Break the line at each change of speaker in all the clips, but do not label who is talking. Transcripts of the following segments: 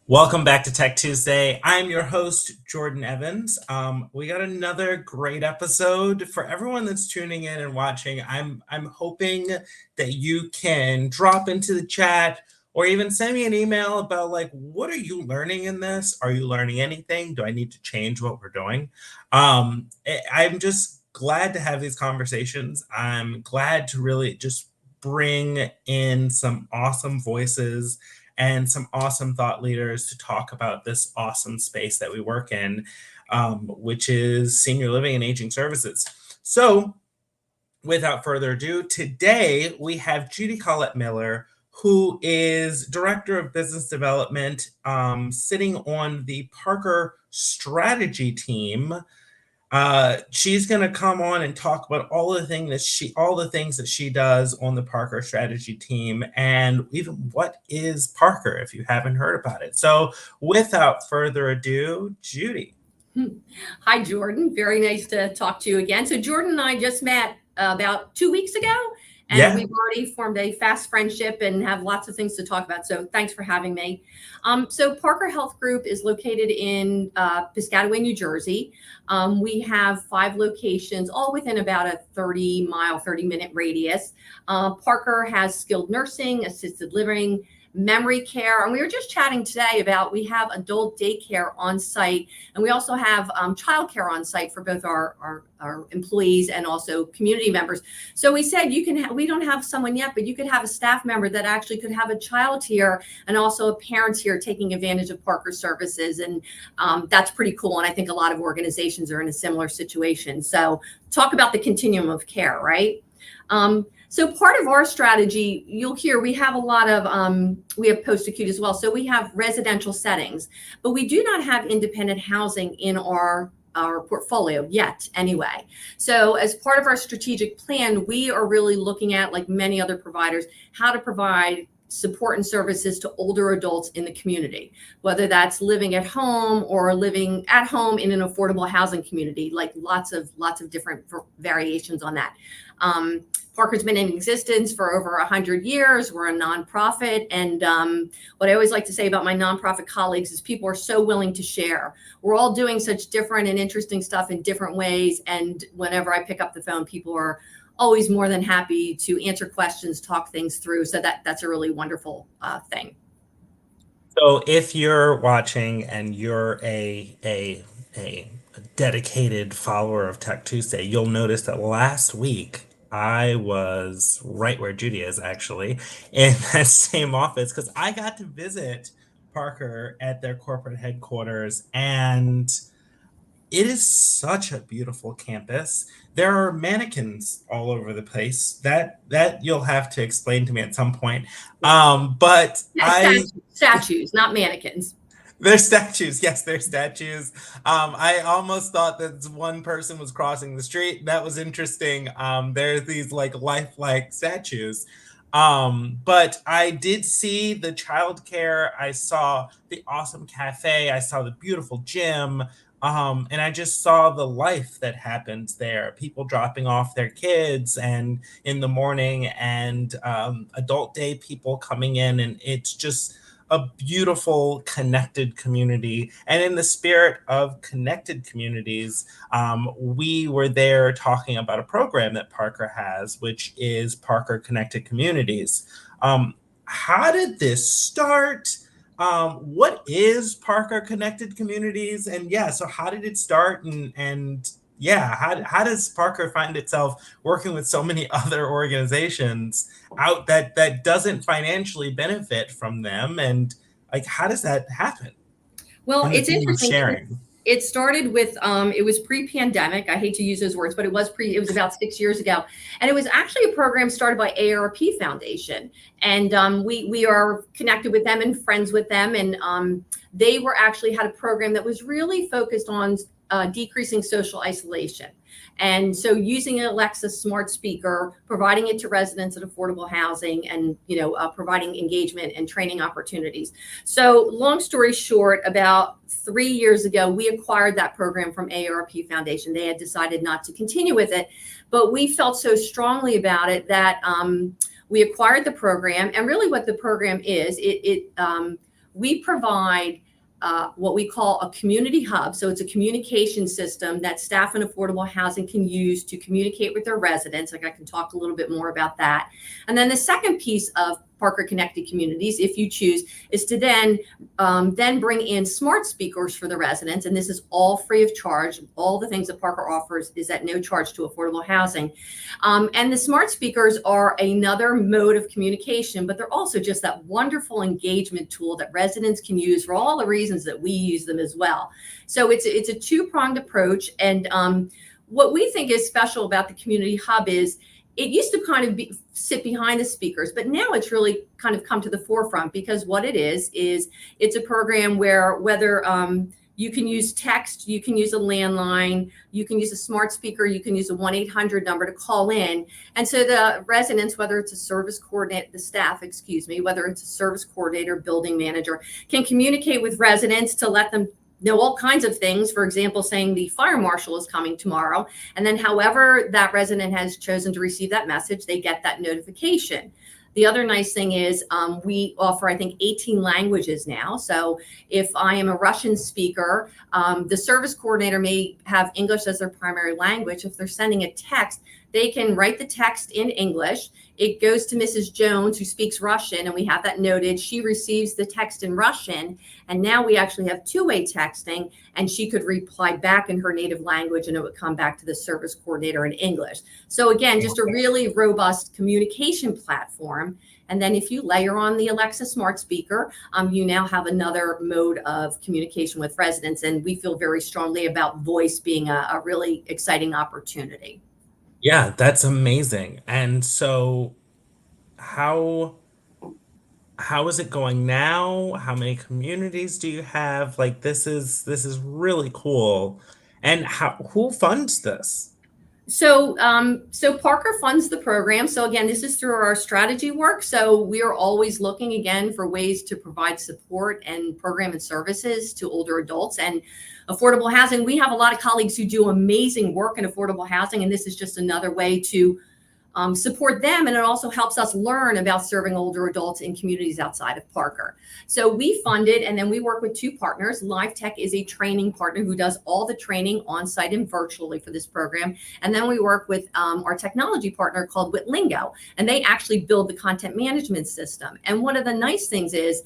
Welcome back to Tech Tuesday. I'm your host, Jordan Evans. We got another great episode for everyone that's tuning in and watching. I'm hoping that you can drop into the chat or even send me an email about like what are you learning in this? Are you learning anything? Do I need to change what we're doing? I'm just glad to have these conversations. I'm glad to really just bring in some awesome voices and some awesome thought leaders to talk about this awesome space that we work in, which is senior living and aging services. So, without further ado, today we have Judy Collett-Miller, who is Director of Business Development, sitting on the Parker strategy team. She's going to come on and talk about all the things that she does on the Parker strategy team, and even what is Parker if you haven't heard about it. So, without further ado, Judy.
Hi, Jordan. Very nice to talk to you again. So, Jordan and I just met about 2 weeks ago, and we've already formed a fast friendship and have lots of things to talk about. So, thanks for having me. So, Parker Health Group is located in Piscataway, New Jersey. We have 5 locations, all within about a 30-minute radius. Parker has skilled nursing, assisted living, memory care. And we were just chatting today about we have adult daycare on site, and we also have childcare on site for both our employees and also community members. So we said we don't have someone yet, but you could have a staff member that actually could have a child here and also a parent here taking advantage of Parker services. And that's pretty cool. And I think a lot of organizations are in a similar situation. So talk about the continuum of care, right? So part of our strategy, you'll hear we have a lot of, we have post-acute as well. So we have residential settings, but we do not have independent housing in our portfolio yet anyway. So as part of our strategic plan, we are really looking at, like many other providers, how to provide support and services to older adults in the community, whether that's living at home or living at home in an affordable housing community, like lots of different variations on that. Parker's been in existence for over 100 years. We're a nonprofit. And what I always like to say about my nonprofit colleagues is people are so willing to share. We're all doing such different and interesting stuff in different ways. And whenever I pick up the phone, people are always more than happy to answer questions, talk things through. So that's a really wonderful thing.
So if you're watching and you're a dedicated follower of Tech Tuesday, you'll notice that last week I was right where Judy is actually in that same office because I got to visit Parker at their corporate headquarters, and it is such a beautiful campus. There are mannequins all over the place. That you'll have to explain to me at some point. But
statues, not mannequins.
They're statues. Yes, they're statues. I almost thought that one person was crossing the street. That was interesting. There's these like lifelike statues. But I did see the childcare. I saw the awesome cafe. I saw the beautiful gym. And I just saw the life that happens there. People dropping off their kids and in the morning, and adult day people coming in, and it's just a beautiful connected community. And in the spirit of connected communities, we were there talking about a program that Parker has, which is Parker Connected Communities. How did this start? What is Parker Connected Communities? And yeah, so how did it start? And yeah, how does Parker find itself working with so many other organizations out that doesn't financially benefit from them? And like, how does that happen?
Well, it's interesting. Sharing. It started with, it was pre-pandemic. I hate to use those words, but it was about 6 years ago. And it was actually a program started by AARP Foundation. And we are connected with them and friends with them. And they had a program that was really focused on decreasing social isolation. And so using an Alexa smart speaker, providing it to residents at affordable housing, and providing engagement and training opportunities. So long story short, about 3 years ago, we acquired that program from AARP Foundation. They had decided not to continue with it, but we felt so strongly about it that we acquired the program. And really what the program is, we provide what we call a community hub. So it's a communication system that staff in affordable housing can use to communicate with their residents. Like I can talk a little bit more about that. And then the second piece of Parker Connected Communities, if you choose, is to then bring in smart speakers for the residents. And this is all free of charge. All the things that Parker offers is at no charge to affordable housing. And the smart speakers are another mode of communication, but they're also just that wonderful engagement tool that residents can use for all the reasons that we use them as well. So it's a two-pronged approach. And what we think is special about the community hub is it used to kind of sit behind the speakers, but now it's really kind of come to the forefront, because what it is it's a program where whether you can use text, you can use a landline, you can use a smart speaker, you can use a 1-800 number to call in. And so the residents, whether it's a service coordinator, the staff, whether it's a service coordinator, building manager, can communicate with residents to let them know all kinds of things. For example, saying the fire marshal is coming tomorrow. And then however that resident has chosen to receive that message, they get that notification. The other nice thing is we offer, I think, 18 languages now. So if I am a Russian speaker, the service coordinator may have English as their primary language. If they're sending a text, they can write the text in English. It goes to Mrs. Jones, who speaks Russian, and we have that noted. She receives the text in Russian, and now we actually have two-way texting, and she could reply back in her native language, and it would come back to the service coordinator in English. So again, just a really robust communication platform. And then if you layer on the Alexa smart speaker, you now have another mode of communication with residents, and we feel very strongly about voice being a really exciting opportunity.
Yeah, that's amazing. And so how is it going now? How many communities do you have? Like this is really cool. And who funds this?
So Parker funds the program. So again, this is through our strategy work. So we are always looking again for ways to provide support and program and services to older adults and affordable housing. We have a lot of colleagues who do amazing work in affordable housing, and this is just another way to support them. And it also helps us learn about serving older adults in communities outside of Parker. So we fund it, and then we work with two partners. LiveTech is a training partner who does all the training on site and virtually for this program. And then we work with our technology partner called Witlingo, and they actually build the content management system. And one of the nice things is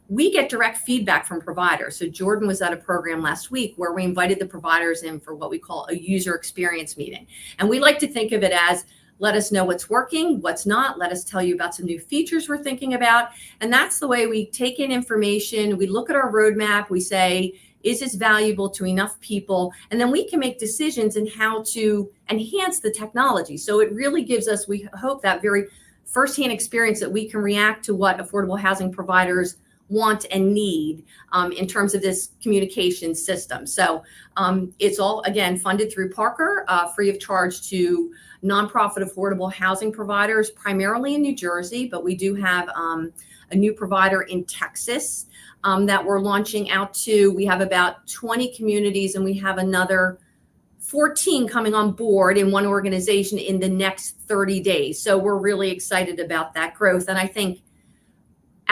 we get direct feedback from providers. So Jordan was at a program last week where we invited the providers in for what we call a user experience meeting. And we like to think of it as, let us know what's working, what's not. Let us tell you about some new features we're thinking about. And that's the way we take in information. We look at our roadmap. We say, is this valuable to enough people? And then we can make decisions in how to enhance the technology. So it really gives us, we hope, that very firsthand experience that we can react to what affordable housing providers want and need in terms of this communication system. So it's all, again, funded through Parker, free of charge to nonprofit affordable housing providers, primarily in New Jersey, but we do have a new provider in Texas that we're launching out to. We have about 20 communities, and we have another 14 coming on board in one organization in the next 30 days. So we're really excited about that growth. And I think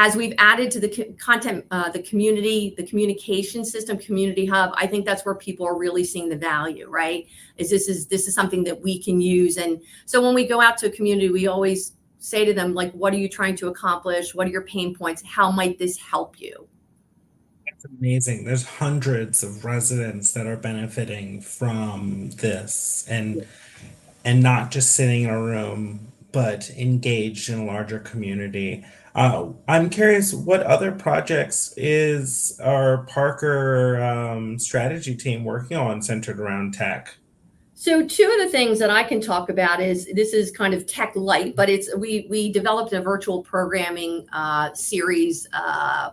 as we've added to the content, the community, the communication system, community hub, I think that's where people are really seeing the value, right? This is something that we can use. And so when we go out to a community, we always say to them, like, what are you trying to accomplish? What are your pain points? How might this help you?
It's amazing. There's hundreds of residents that are benefiting from this, and not just sitting in a room, but engaged in a larger community. I'm curious, what other projects is our Parker strategy team working on centered around tech?
So two of the things that I can talk about is, this is kind of tech light, but it's we developed a virtual programming series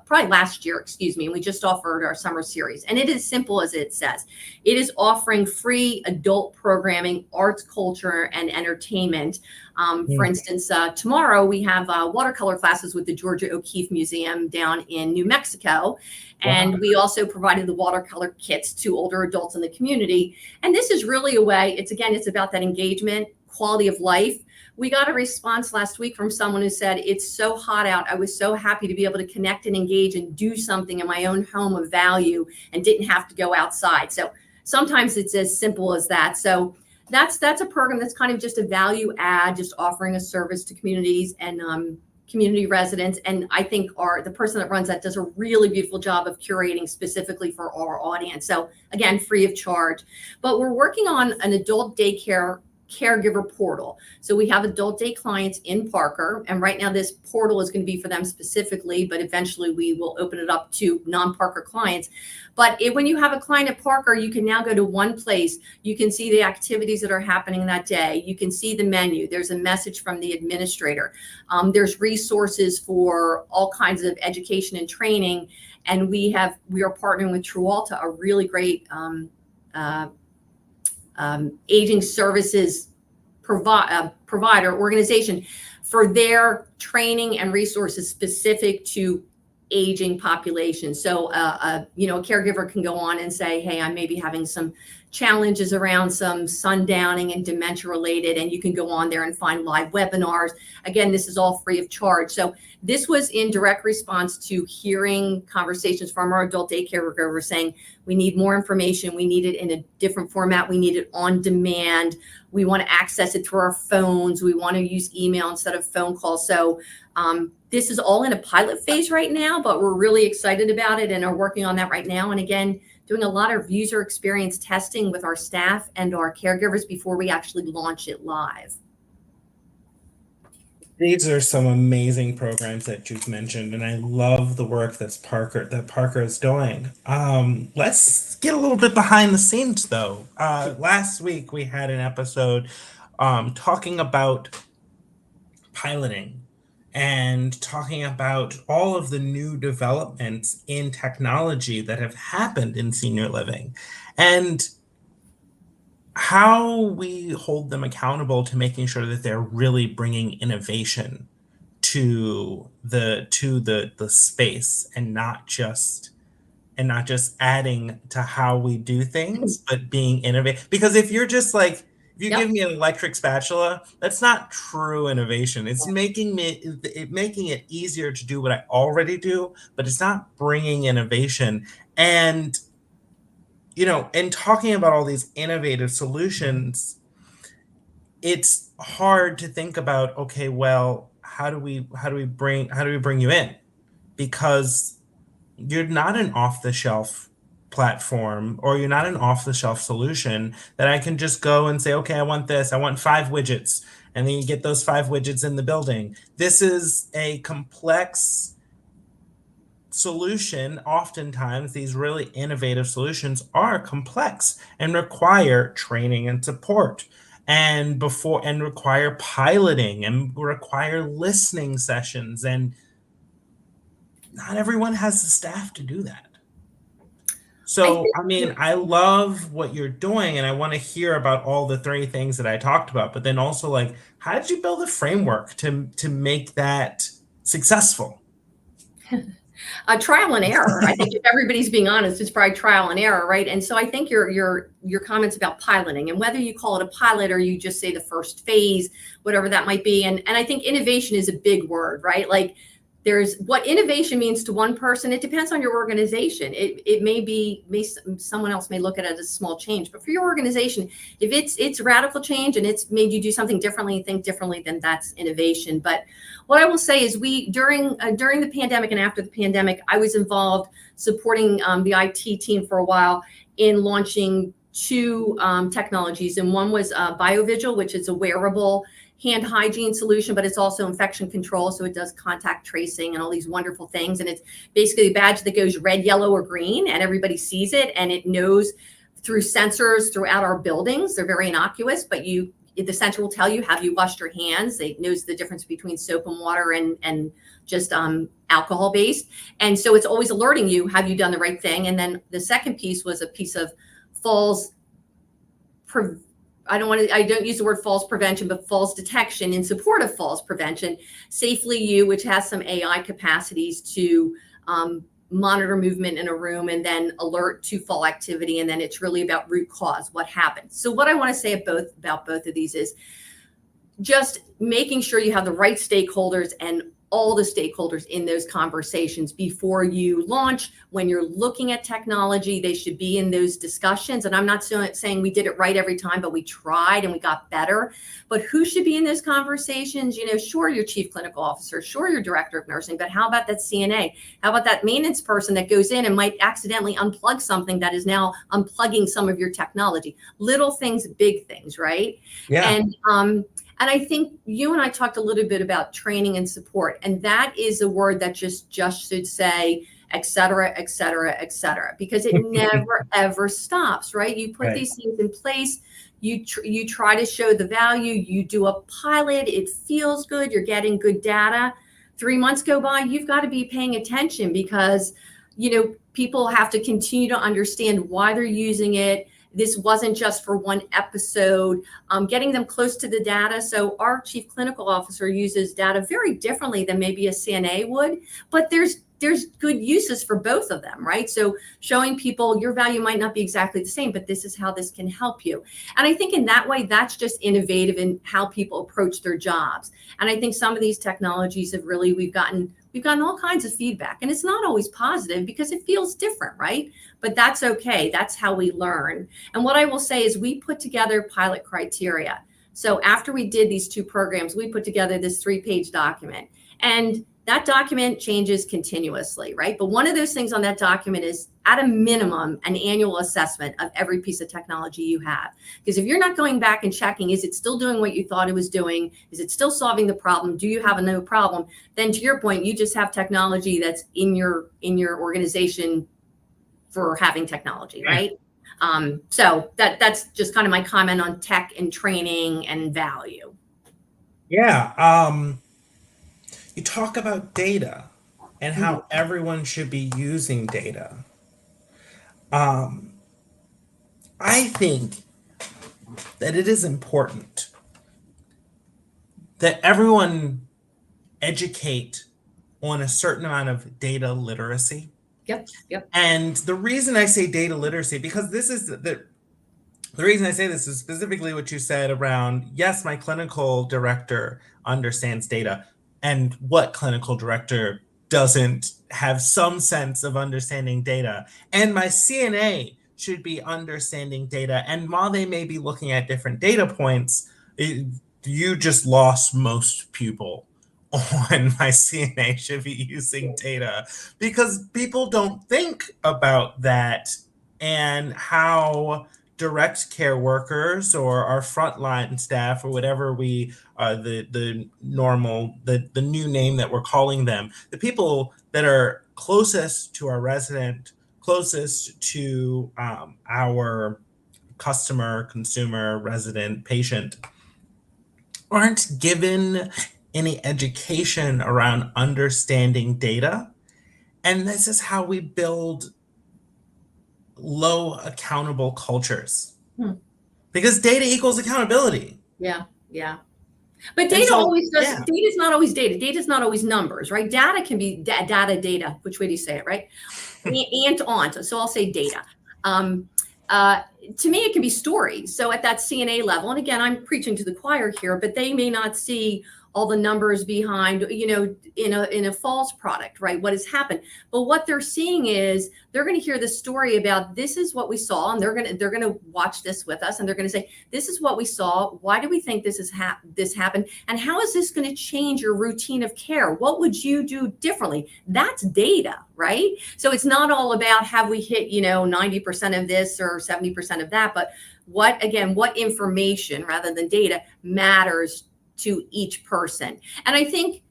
probably last year, and we just offered our summer series. And it is simple as it says. It is offering free adult programming, arts, culture, and entertainment. For instance, tomorrow we have watercolor classes with the Georgia O'Keeffe Museum down in New Mexico. And we also provided the watercolor kits to older adults in the community. And this is really a way, it's about that engagement, quality of life, we got a response last week from someone who said, it's so hot out. I was so happy to be able to connect and engage and do something in my own home of value and didn't have to go outside. So sometimes it's as simple as that. So that's a program that's kind of just a value add, just offering a service to communities and community residents. And I think the person that runs that does a really beautiful job of curating specifically for our audience. So again, free of charge. But we're working on an adult daycare caregiver portal. So we have adult day clients in Parker, and right now this portal is going to be for them specifically, but eventually we will open it up to non-Parker clients. But when you have a client at Parker, you can now go to one place. You can see the activities that are happening that day. You can see the menu. There's a message from the administrator. There's resources for all kinds of education and training. And we are partnering with Trualta, a really great aging services provider organization for their training and resources specific to aging population. So, a caregiver can go on and say, hey, I may be having some challenges around some sundowning and dementia related, and you can go on there and find live webinars. Again, this is all free of charge. So this was in direct response to hearing conversations from our adult daycare caregivers saying, we need more information. We need it in a different format. We need it on demand. We want to access it through our phones. We want to use email instead of phone calls. So this is all in a pilot phase right now, but we're really excited about it and are working on that right now. And again, doing a lot of user experience testing with our staff and our caregivers before we actually launch it live.
These are some amazing programs that you've mentioned, and I love the work that Parker is doing. Let's get a little bit behind the scenes, though. Last week we had an episode talking about piloting and talking about all of the new developments in technology that have happened in senior living and how we hold them accountable to making sure that they're really bringing innovation to the space and not just adding to how we do things, but being innovative. Because if you're just like, if you give me an electric spatula, that's not true innovation. It's making it easier to do what I already do, but it's not bringing innovation. And in talking about all these innovative solutions, it's hard to think about, okay, well, how do we bring you in? Because you're not an off-the-shelf platform, or you're not an off-the-shelf solution that I can just go and say, okay, I want this, I want 5 widgets, and then you get those 5 widgets in the building. This is a complex solution. Oftentimes, these really innovative solutions are complex and require training and support, and require piloting and require listening sessions, and not everyone has the staff to do that. So, I love what you're doing, and I want to hear about all the 3 things that I talked about, but then also, like, how did you build a framework to make that successful?
Trial and error. I think if everybody's being honest, it's probably trial and error, right? And so I think your comments about piloting, and whether you call it a pilot or you just say the first phase, whatever that might be. And I think innovation is a big word, right? Like, there's what innovation means to one person. It depends on your organization. It may someone else may look at it as a small change, but for your organization, if it's radical change and it's made you do something differently and think differently, then that's innovation. But what I will say is during the pandemic and after the pandemic, I was involved supporting the IT team for a while in launching 2 technologies. And one was BioVigil, which is a wearable hand hygiene solution, but it's also infection control. So it does contact tracing and all these wonderful things. And it's basically a badge that goes red, yellow, or green, and everybody sees it. And it knows through sensors throughout our buildings. They're very innocuous, but the sensor will tell you, have you washed your hands? It knows the difference between soap and water and just alcohol based. And so it's always alerting you, have you done the right thing? And then the second piece was a piece of falls I don't use the word falls prevention, but falls detection in support of falls prevention. Safely You, which has some AI capacities to monitor movement in a room and then alert to fall activity. And then it's really about root cause, what happened. So what I want to say about both of these is just making sure you have the right stakeholders and all the stakeholders in those conversations before you launch. When you're looking at technology, they should be in those discussions. And I'm not saying we did it right every time, but we tried and we got better. But who should be in those conversations? Sure, your chief clinical officer, sure, your director of nursing, but how about that CNA? How about that maintenance person that goes in and might accidentally unplug something that is now unplugging some of your technology? Little things, big things, right?
Yeah.
And I think you and I talked a little bit about training and support, and that is a word that just should say, et cetera, et cetera, et cetera, because it never, ever stops, right? You put these things in place, you try to show the value, you do a pilot, it feels good, you're getting good data. 3 months go by, you've got to be paying attention because, people have to continue to understand why they're using it. This wasn't just for one episode, getting them close to the data. So our chief clinical officer uses data very differently than maybe a CNA would, but there's good uses for both of them, right? So showing people your value might not be exactly the same, but this is how this can help you. And I think in that way, that's just innovative in how people approach their jobs. And I think some of these technologies have really, we've gotten all kinds of feedback, and it's not always positive because it feels different, right? But that's okay. That's how we learn. And what I will say is we put together pilot criteria. So after we did these 2 programs, we put together this 3-page document, and that document changes continuously, right? But one of those things on that document is at a minimum, an annual assessment of every piece of technology you have. Because if you're not going back and checking, is it still doing what you thought it was doing? Is it still solving the problem? Do you have a no problem? Then to your point, you just have technology that's in your organization for having technology, right? So that's just kind of my comment on tech and training and value.
Yeah. You talk about data and how everyone should be using data. I think that it is important that everyone educate on a certain amount of data literacy.
Yep.
And the reason I say data literacy, because this is the reason I say this is specifically what you said around, yes, my clinical director understands data, and what clinical director doesn't have some sense of understanding data? And my CNA should be understanding data. And while they may be looking at different data points, you just lost most people on my CNA should be using data, because people don't think about that and how direct care workers or our frontline staff or whatever we the new name that we're calling them, the people that are closest to our resident, closest to our customer, consumer, resident, patient, aren't given any education around understanding data. And this is how we build low accountable cultures. Because data equals accountability.
Yeah. But data always does. Yeah. Data is not always data. Data is not always numbers, right? Data can be data. Which way do you say it, right? And on. So I'll say data. To me, it can be stories. So at that CNA level, and again, I'm preaching to the choir here, but they may not see all the numbers behind, in a false product, right? What has happened. But what they're seeing is they're going to hear the story about this is what we saw, and they're going to watch this with us, and they're going to say, this is what we saw. Why do we think this happened? And how is this going to change your routine of care? What would you do differently? That's data, right? So it's not all about have we hit, 90% of this or 70% of that, but what information rather than data matters to each person. And I think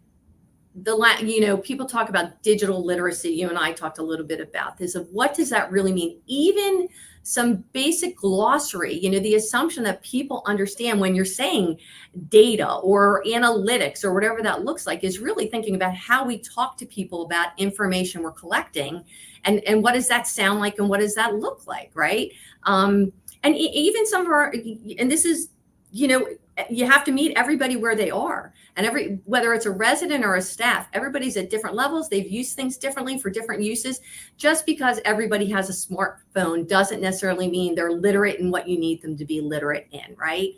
people talk about digital literacy. You and I talked a little bit about this, of what does that really mean? Even some basic glossary, the assumption that people understand when you're saying data or analytics or whatever that looks like is really thinking about how we talk to people about information we're collecting, and what does that sound like and what does that look like, right? And even some of our, and this is, you have to meet everybody where they are, and whether it's a resident or a staff, everybody's at different levels. They've used things differently for different uses. Just because everybody has a smartphone doesn't necessarily mean they're literate in what you need them to be literate in, right?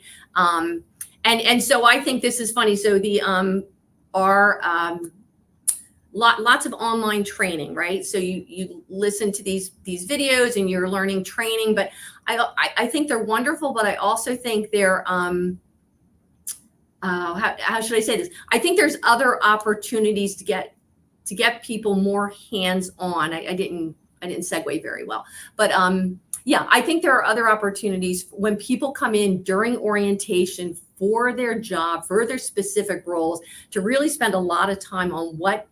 And so I think this is funny. So the lots of online training, right? So you listen to these videos and you're learning training, but I think they're wonderful, but I also think they're how should I say this? I think there's other opportunities to get people more hands-on. I didn't segue very well, but yeah, I think there are other opportunities when people come in during orientation for their job, for their specific roles, to really spend a lot of time on what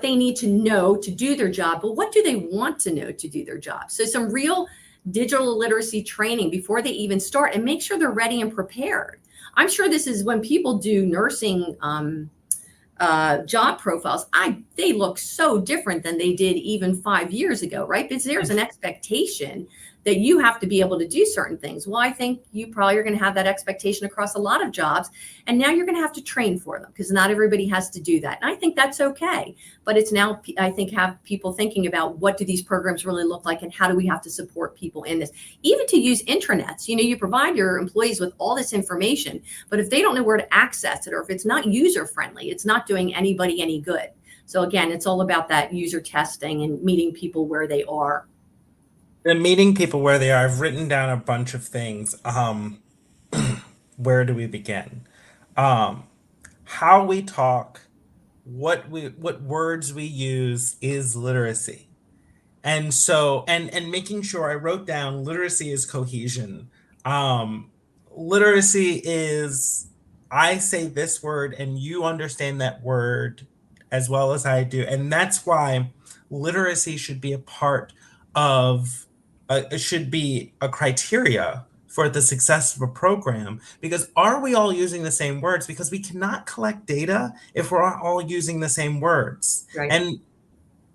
they need to know to do their job, but what do they want to know to do their job? So some real digital literacy training before they even start, and make sure they're ready and prepared. I'm sure this is when people do nursing job profiles, they look so different than they did even 5 years ago, right? Because there's an expectation that you have to be able to do certain things. Well, I think you probably are going to have that expectation across a lot of jobs. And now you're going to have to train for them because not everybody has to do that. And I think that's okay. But it's now, I think, have people thinking about what do these programs really look like and how do we have to support people in this? Even to use intranets, you provide your employees with all this information, but if they don't know where to access it, or if it's not user friendly, it's not doing anybody any good. So again, it's all about that user testing and meeting people where they are.
And meeting people where they are. I've written down a bunch of things. Where do we begin? How we talk, what words we use is literacy. And so, and making sure I wrote down literacy is cohesion. Literacy is, I say this word and you understand that word as well as I do. And that's why literacy should be a part of, should be a criteria for the success of a program, because are we all using the same words? Because we cannot collect data if we're all using the same words.
Right.
And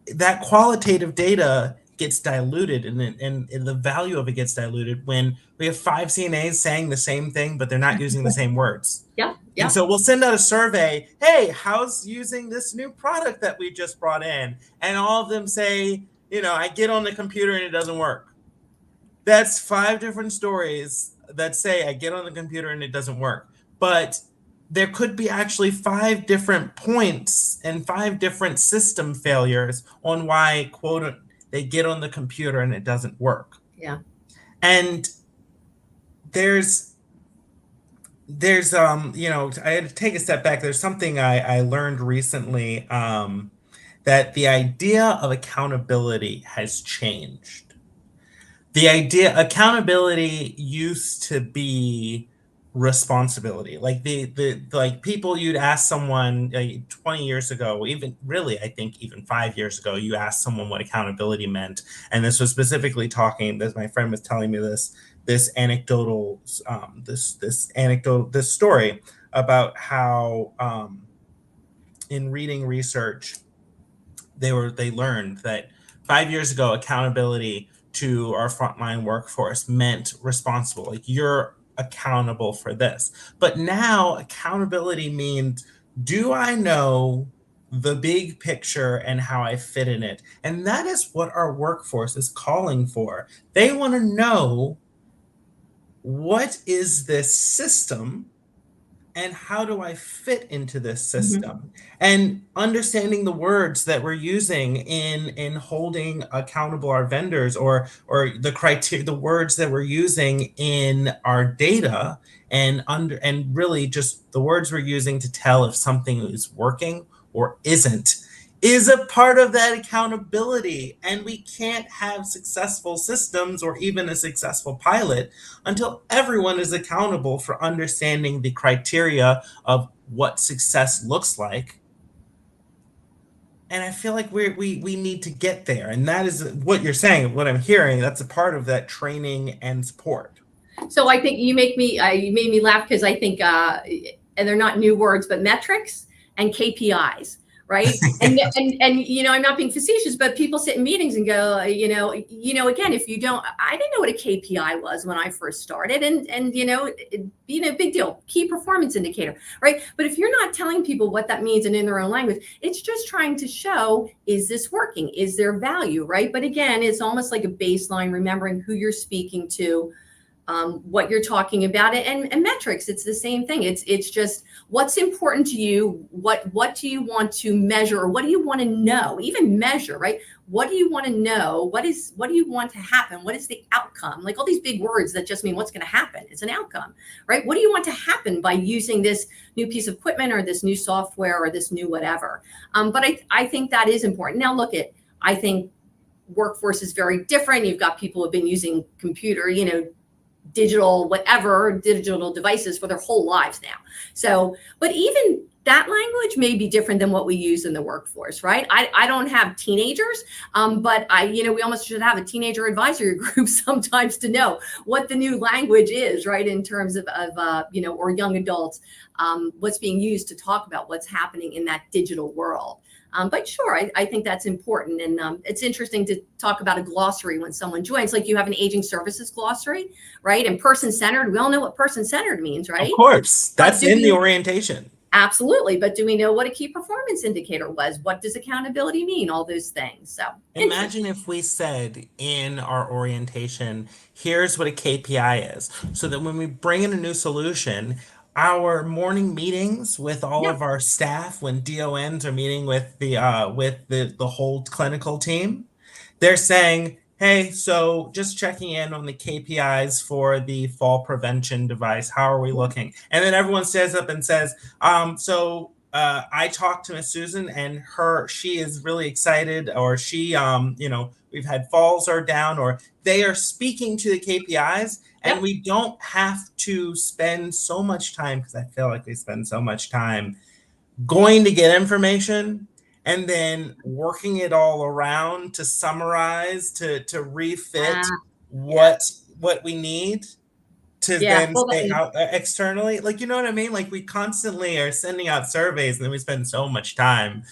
that qualitative data gets diluted, and the value of it gets diluted when we have 5 CNAs saying the same thing, but they're not using the same words.
Yeah.
And so we'll send out a survey, hey, how's using this new product that we just brought in? And all of them say, I get on the computer and it doesn't work. That's 5 different stories that say I get on the computer and it doesn't work. But there could be actually 5 different points and 5 different system failures on why, quote, they get on the computer and it doesn't work.
Yeah.
And there's I had to take a step back. There's something I learned recently, that the idea of accountability has changed. The idea accountability used to be responsibility. Like like people, you'd ask someone 20 years ago, even really, I think even 5 years ago, you asked someone what accountability meant. And this was specifically talking, this, my friend was telling me this story about how in reading research, they learned that 5 years ago, accountability to our frontline workforce meant responsible, like you're accountable for this. But now accountability means, do I know the big picture and how I fit in it? And that is what our workforce is calling for. They want to know, what is this system and how do I fit into this system? And understanding the words that we're using in holding accountable our vendors, or the criteria, the words that we're using in our data, and really just the words we're using to tell if something is working or isn't, is a part of that accountability. And we can't have successful systems or even a successful pilot until everyone is accountable for understanding the criteria of what success looks like. And I feel like we need to get there. And that is what you're saying, what I'm hearing. That's a part of that training and support.
So I think you made me laugh, because I think, and they're not new words, but metrics and KPIs. right? And I'm not being facetious, but people sit in meetings and go, again, if you don't, I didn't know what a KPI was when I first started, and being a big deal, key performance indicator, right? But if you're not telling people what that means and in their own language, it's just trying to show, is this working? Is there value, right? But again, it's almost like a baseline, remembering who you're speaking to, what you're talking about, and metrics. It's the same thing. It's just what's important to you. What do you want to measure, or what do you want to know? Even measure, right? What do you want to know? What do you want to happen? What is the outcome? Like all these big words that just mean what's going to happen. It's an outcome, right? What do you want to happen by using this new piece of equipment or this new software or this new whatever? But I think that is important. Now I think workforce is very different. You've got people who have been using computer, digital devices for their whole lives now. So, but even that language may be different than what we use in the workforce, right? I don't have teenagers, but we almost should have a teenager advisory group sometimes to know what the new language is, right? In terms of or young adults, what's being used to talk about what's happening in that digital world. But sure, I think that's important. And it's interesting to talk about a glossary when someone joins. Like you have an aging services glossary, right? And person-centered, we all know what person-centered means, right?
Of course, that's in the orientation.
Absolutely. But do we know what a key performance indicator was? What does accountability mean? All those things. So
imagine if we said in our orientation, here's what a KPI is, so that when we bring in a new solution, our morning meetings with all of our staff, when DONs are meeting with the whole clinical team, they're saying, hey, so just checking in on the KPIs for the fall prevention device. How are we looking? And then everyone stands up and says, I talked to Miss Susan, and she is really excited, or she, we've had falls are down, or they are speaking to the KPIs. And we don't have to spend so much time, because I feel like we spend so much time going to get information and then working it all around to summarize, to refit what we need to then stay out externally. Like, you know what I mean? Like we constantly are sending out surveys, and then we spend so much time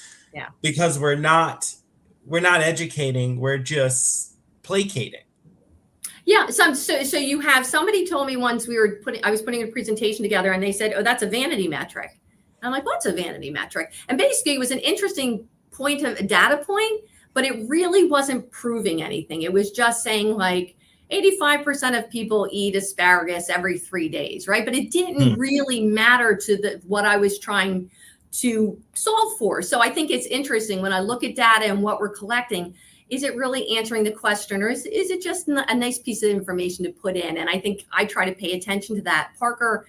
because we're not educating, we're just placating.
Yeah. So you have, somebody told me once I was putting a presentation together, and they said, oh, that's a vanity metric. And I'm like, what's a vanity metric? And basically it was an interesting data point, but it really wasn't proving anything. It was just saying like 85% of people eat asparagus every 3 days, right? But it didn't really matter to what I was trying to solve for. So I think it's interesting when I look at data and what we're collecting. Is it really answering the question, or is it just a nice piece of information to put in? And I think I try to pay attention to that. Parker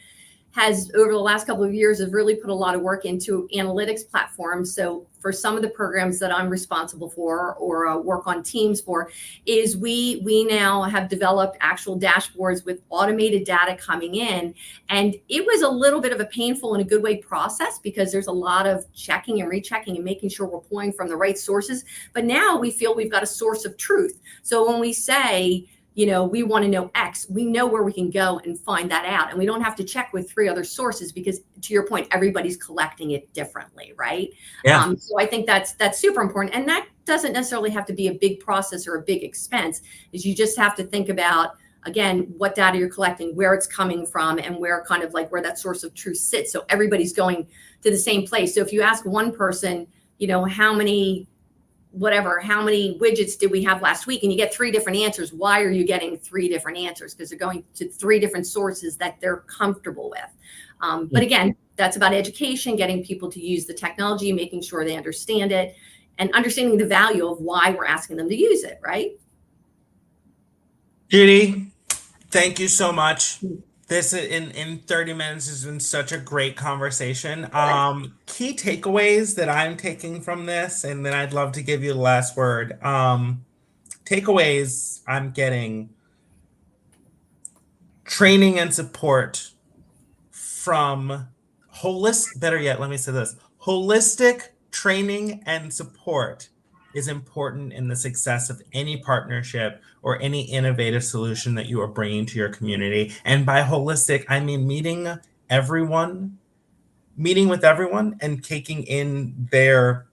has, over the last couple of years, have really put a lot of work into analytics platforms. So for some of the programs that I'm responsible for, or work on teams for, is we now have developed actual dashboards with automated data coming in. And it was a little bit of a painful, in a good way, process, because there's a lot of checking and rechecking and making sure we're pulling from the right sources. But now we feel we've got a source of truth. So when we say, we want to know X, we know where we can go and find that out. And we don't have to check with 3 other sources, because to your point, everybody's collecting it differently, right?
Yeah.
So I think that's super important. And that doesn't necessarily have to be a big process or a big expense. Is you just have to think about, again, what data you're collecting, where it's coming from, and where where that source of truth sits. So everybody's going to the same place. So if you ask one person, how many widgets did we have last week? And you get 3 different answers. Why are you getting 3 different answers? Because they're going to 3 different sources that they're comfortable with. But again, that's about education, getting people to use the technology, making sure they understand it, and understanding the value of why we're asking them to use it, right?
Judy, thank you so much. This in 30 minutes has been such a great conversation. Key takeaways that I'm taking from this, and then I'd love to give you the last word. Takeaways I'm getting: training and support from better yet, let me say this: holistic training and support is important in the success of any partnership or any innovative solution that you are bringing to your community. And by holistic, I mean meeting with everyone and taking in their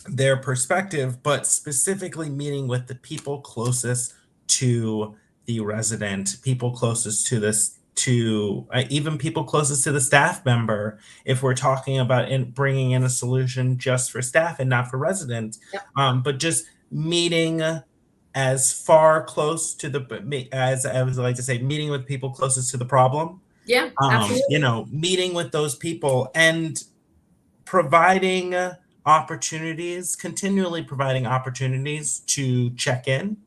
their perspective, but specifically meeting with the people closest to the resident, people closest to this, to even people closest to the staff member. If we're talking about bringing in a solution just for staff and not for residents,
Yep.
but just meeting as far close to the, as I would like to say, meeting with people closest to the problem.
Yeah, absolutely.
Meeting with those people and providing opportunities, continually providing opportunities to check in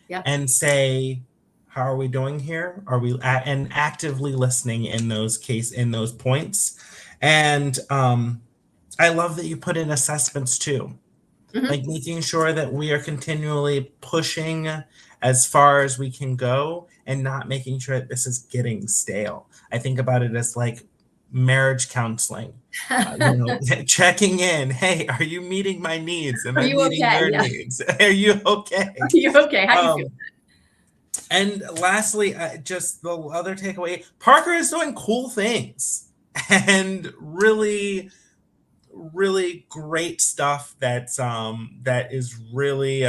Yep.
and say, how are we doing here? Are we and actively listening in those points? And I love that you put in assessments too, like making sure that we are continually pushing as far as we can go and not making sure that this is getting stale. I think about it as like marriage counseling. Checking in. Hey, are you meeting my needs? Am
Are
I
you
meeting
okay?
your
Yeah.
needs? Are you okay?
Are you okay? How do you feel?
And lastly, just the other takeaway, Parker is doing cool things and really, really great stuff that is really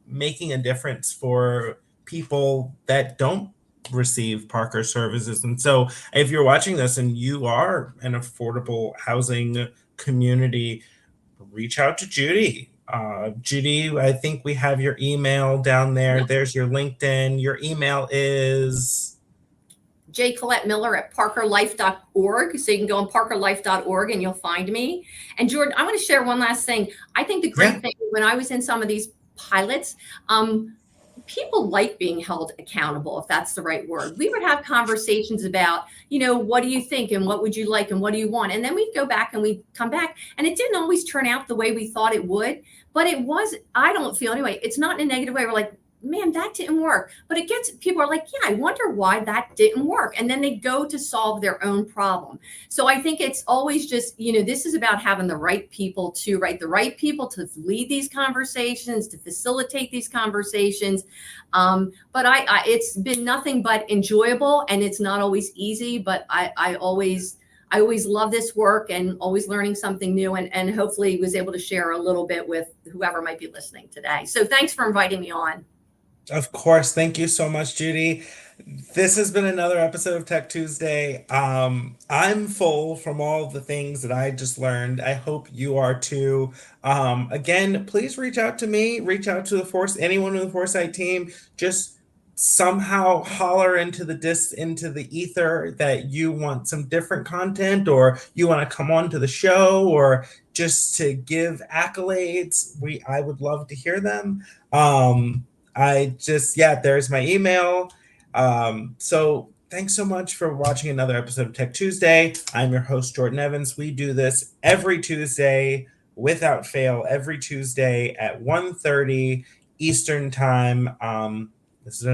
making a difference for people that don't receive Parker services. And so if you're watching this and you are an affordable housing community, reach out to Judy. Judy, I think we have your email down there.
Yep.
There's your LinkedIn. Your email is
Collett-Miller at parkerlife.org. So you can go on parkerlife.org and you'll find me. And Jordan, I want to share one last thing. I think the great thing when I was in some of these pilots, people like being held accountable, if that's the right word. We would have conversations about, what do you think and what would you like and what do you want? And then we'd go back and we'd come back. And it didn't always turn out the way we thought it would, but it was, I don't feel anyway, it's not in a negative way. We're like, man, that didn't work. But it gets, people are like, yeah, I wonder why that didn't work. And then they go to solve their own problem. So I think it's always just, this is about having the right people to lead these conversations, to facilitate these conversations. But it's been nothing but enjoyable, and it's not always easy, but I always love this work and always learning something new, and hopefully was able to share a little bit with whoever might be listening today. So thanks for inviting me on.
Of course. Thank you so much, Judy. This has been another episode of Tech Tuesday. I'm full from all the things that I just learned. I hope you are too. Again, please reach out to me, reach out to anyone in the Foresight team. Just somehow holler into the ether that you want some different content, or you want to come on to the show, or just to give accolades. I would love to hear them. There's my email. So thanks so much for watching another episode of Tech Tuesday. I'm your host, Jordan Evans. We do this every Tuesday without fail, every Tuesday at 1:30 Eastern time. This is